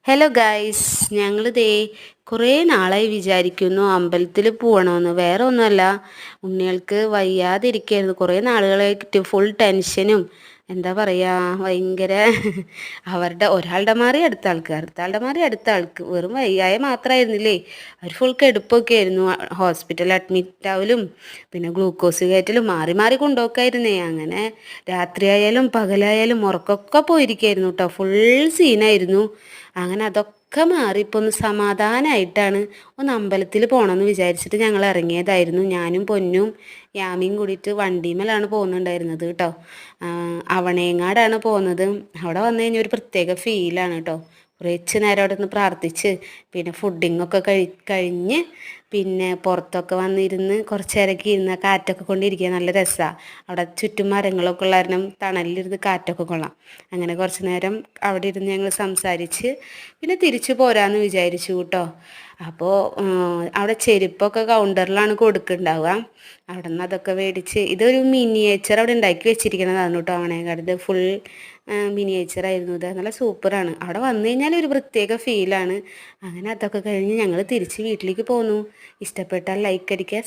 Hello guys, ഞങ്ങൾ ദേ കുറേ നാളായി വിചാരിക്കുന്നു അമ്പലത്തിൽ പോകണമെന്ന്. വേറെ ഒന്നുമല്ല, ഉണ്ണികൾക്ക് വയ്യാതിരിക്കുകയായിരുന്നു. കുറേ നാളുകളായിട്ട് ഫുൾ ടെൻഷനും എന്താ പറയുക, ഭയങ്കര അവരുടെ ഒരാളുടെ മാറി അടുത്ത ആളുടെ മാറി അടുത്ത ആൾക്ക് വെറും വയ്യായ മാത്രമായിരുന്നില്ലേ. അവർ ഫുൾ കെടുപ്പൊക്കെ ആയിരുന്നു. ഹോസ്പിറ്റലിൽ അഡ്മിറ്റ് ആവലും പിന്നെ ഗ്ലൂക്കോസ് കയറ്റലും മാറി മാറി കൊണ്ടുപോക്കായിരുന്നേ. അങ്ങനെ രാത്രിയായാലും പകലായാലും ഉറക്കമൊക്കെ പോയിരിക്കായിരുന്നു കേട്ടോ. ഫുൾ സീനായിരുന്നു. അങ്ങനെ അതൊക്കെ മാറി ഇപ്പോൾ ഒന്ന് സമാധാനമായിട്ടാണ്. ഒന്ന് അമ്പലത്തിൽ പോകണമെന്ന് വിചാരിച്ചിട്ട് ഞങ്ങൾ ഇറങ്ങിയതായിരുന്നു. ഞാനും പൊന്നും യാമിയും കൂടിയിട്ട് വണ്ടിമേലാണ് പോകുന്നുണ്ടായിരുന്നത് കേട്ടോ. അവണേങ്ങാടാണ് പോകുന്നത്. അവിടെ വന്നു കഴിഞ്ഞാൽ ഒരു പ്രത്യേക ഫീലാണ് കേട്ടോ. കുറച്ച് നേരം അവിടെ നിന്ന് പ്രാർത്ഥിച്ച് പിന്നെ ഫുഡിങ്ങൊക്കെ കഴിഞ്ഞ് പിന്നെ പുറത്തൊക്കെ വന്നിരുന്ന് കുറച്ച് നേരമൊക്കെ ഇരുന്ന് കാറ്റൊക്കെ കൊണ്ടിരിക്കുക നല്ല രസമാണ്. അവിടെ ചുറ്റും മരങ്ങളൊക്കെ ഉള്ള കാരണം തണലിലിരുന്ന് കാറ്റൊക്കെ കൊള്ളാം. അങ്ങനെ കുറച്ച് നേരം അവിടെ ഇരുന്ന് ഞങ്ങൾ സംസാരിച്ച് പിന്നെ തിരിച്ചു പോരാമെന്ന് വിചാരിച്ചു കേട്ടോ. അപ്പോൾ അവിടെ ചെരുപ്പൊക്കെ കൗണ്ടറിലാണ് കൊടുക്കുന്നുണ്ടാവുക. അവിടെ നിന്ന് അതൊക്കെ മേടിച്ച് ഇതൊരു മിനിയേച്ചർ അവിടെ ഉണ്ടാക്കി വെച്ചിരിക്കണതാണ് കേട്ടോ. അവണേക്കാട് ഫുൾ മിനിയേച്ചറായിരുന്നു. ഇത് നല്ല സൂപ്പറാണ്. അവിടെ വന്നു കഴിഞ്ഞാൽ ഒരു പ്രത്യേക ഫീലാണ്. അങ്ങനെ അതൊക്കെ കഴിഞ്ഞ് ഞങ്ങൾ തിരിച്ച് വീട്ടിലേക്ക് പോന്നു. ഇഷ്ടപ്പെട്ടാൽ ലൈക്ക് അടിക്കുക.